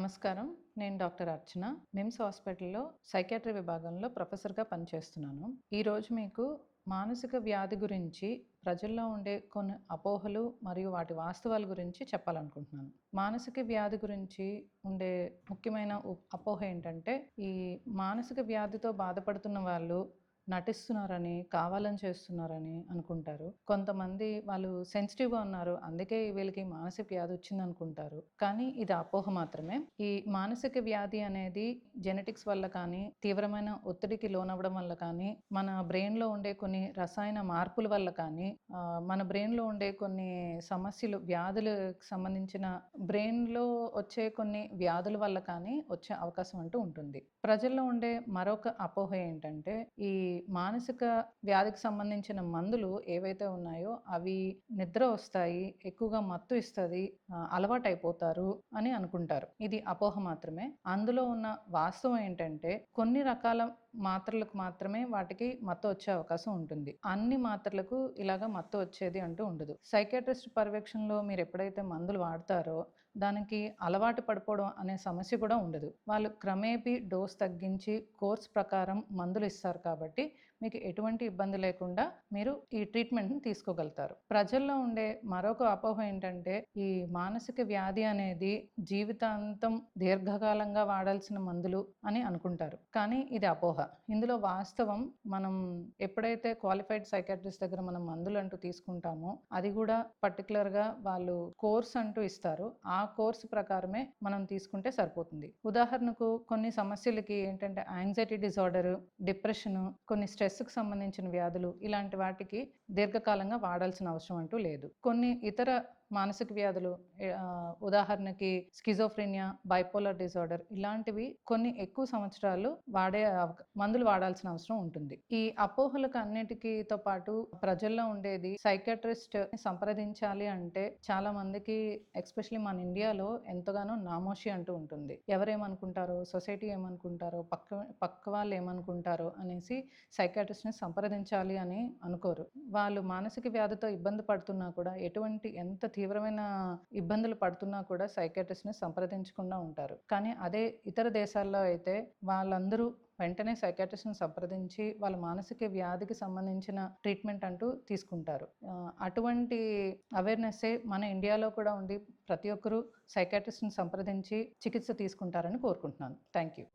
నమస్కారం. నేను డాక్టర్ అర్చన. మిమ్స్ హాస్పిటల్‌లో సైకియాట్రీ విభాగంలో ప్రొఫెసర్‌గా పనిచేస్తున్నాను. ఈరోజు మీకు మానసిక వ్యాధి గురించి ప్రజల్లో ఉండే కొన్ని అపోహలు మరియు వాటి వాస్తవాల గురించి చెప్పాలనుకుంటున్నాను. మానసిక వ్యాధి గురించి ఉండే ముఖ్యమైన అపోహ ఏంటంటే, ఈ మానసిక వ్యాధితో బాధపడుతున్న వాళ్ళు నటిస్తున్నారని, కావాలని చేస్తున్నారని అనుకుంటారు. కొంతమంది వాళ్ళు సెన్సిటివ్‌గా ఉన్నారు. అందుకే వీళ్ళకి మానసిక వ్యాధి వచ్చిందనుకుంటారు. కానీ ఇది అపోహ మాత్రమే. ఈ మానసిక వ్యాధి అనేది జెనెటిక్స్ వల్ల కానీ, తీవ్రమైన ఒత్తిడికి లోనవ్వడం వల్ల కానీ, మన బ్రెయిన్‌లో ఉండే కొన్ని రసాయన మార్పుల వల్ల కానీ, మన బ్రెయిన్‌లో ఉండే కొన్ని సమస్యలు, వ్యాధులకు సంబంధించిన బ్రెయిన్‌లో వచ్చే కొన్ని వ్యాధుల వల్ల కానీ వచ్చే అవకాశం అంటూ ఉంటుంది. ప్రజల్లో ఉండే మరొక అపోహ ఏంటంటే, ఈ మానసిక వ్యాధికి సంబంధించిన మందులు ఏవైతే ఉన్నాయో అవి నిద్ర వస్తాయి, ఎక్కువగా మత్తు ఇస్తది, అలవాటైపోతారు అని అనుకుంటారు. ఇది అపోహ మాత్రమే. అందులో ఉన్న వాస్తవం ఏంటంటే, కొన్ని రకాల మాత్రలకు మాత్రమే వాటికి మత్తు వచ్చే అవకాశం ఉంటుంది. అన్ని మాత్రలకు ఇలాగ మత్తు వచ్చేది అంటూ ఉండదు. సైకియాట్రిస్ట్ పర్యవేక్షణలో మీరు ఎప్పుడైతే మందులు వాడతారో దానికి అలవాటు పడిపోవడం అనే సమస్య కూడా ఉండదు. వాళ్ళు క్రమేపీ డోస్ తగ్గించి కోర్స్ ప్రకారం మందులు ఇస్తారు కాబట్టి మీకు ఎటువంటి ఇబ్బంది లేకుండా మీరు ఈ ట్రీట్మెంట్‌ని తీసుకోగలుగుతారు. ప్రజల్లో ఉండే మరొక అపోహ ఏంటంటే, ఈ మానసిక వ్యాధి అనేది జీవితాంతం దీర్ఘకాలంగా వాడాల్సిన మందులు అని అనుకుంటారు. కానీ ఇది అపోహ. ఇందులో వాస్తవం, మనం ఎప్పుడైతే క్వాలిఫైడ్ సైకియాట్రిస్ట్ దగ్గర మనం మందులు అంటూ తీసుకుంటామో అది కూడా పర్టికులర్‌గా వాళ్ళు కోర్స్ అంటూ ఇస్తారు. ఆ కోర్స్ ప్రకారమే మనం తీసుకుంటే సరిపోతుంది. ఉదాహరణకు కొన్ని సమస్యలకి ఏంటంటే యాంగ్జైటీ డిజార్డర్, డిప్రెషన్, కొన్ని స్ట్రెస్‌కి సంబంధించిన వ్యాధులు, ఇలాంటి వాటికి దీర్ఘకాలంగా వాడాల్సిన అవసరం అంటూ లేదు. కొన్ని ఇతర మానసిక వ్యాధులు, ఉదాహరణకి స్కిజోఫ్రెనియా, బైపోలార్ డిజార్డర్, ఇలాంటివి కొన్ని ఎక్కువ సంవత్సరాలు మందులు వాడాల్సిన అవసరం ఉంటుంది. ఈ అపోహలకు అన్నిటికీతో పాటు ప్రజల్లో ఉండేది, సైకియాట్రిస్ట్ సంప్రదించాలి అంటే చాలా మందికి ఎస్పెషల్లీ మన ఇండియాలో ఎంతగానో నామోషి అంటూ ఉంటుంది. ఎవరేమనుకుంటారో, సొసైటీ ఏమనుకుంటారో, పక్క వాళ్ళు ఏమనుకుంటారో అనేసి సైకియాట్రిస్ట్ని సంప్రదించాలి అని అనుకోరు. వాళ్ళు మానసిక వ్యాధితో ఇబ్బంది పడుతున్నా కూడా, ఎంత తీవ్రమైన ఇబ్బందులు పడుతున్నా కూడా సైకియాట్రిస్ట్ని సంప్రదించకుండా ఉంటారు. కానీ అదే ఇతర దేశాల్లో అయితే వాళ్ళందరూ వెంటనే సైకియాట్రిస్ట్ని సంప్రదించి వాళ్ళ మానసిక వ్యాధికి సంబంధించిన ట్రీట్మెంట్ అంటూ తీసుకుంటారు. అటువంటి అవేర్నెస్సే మన ఇండియాలో కూడా ఉండి ప్రతి ఒక్కరూ సైకియాట్రిస్ట్ని సంప్రదించి చికిత్స తీసుకుంటారని కోరుకుంటున్నాను. Thank you.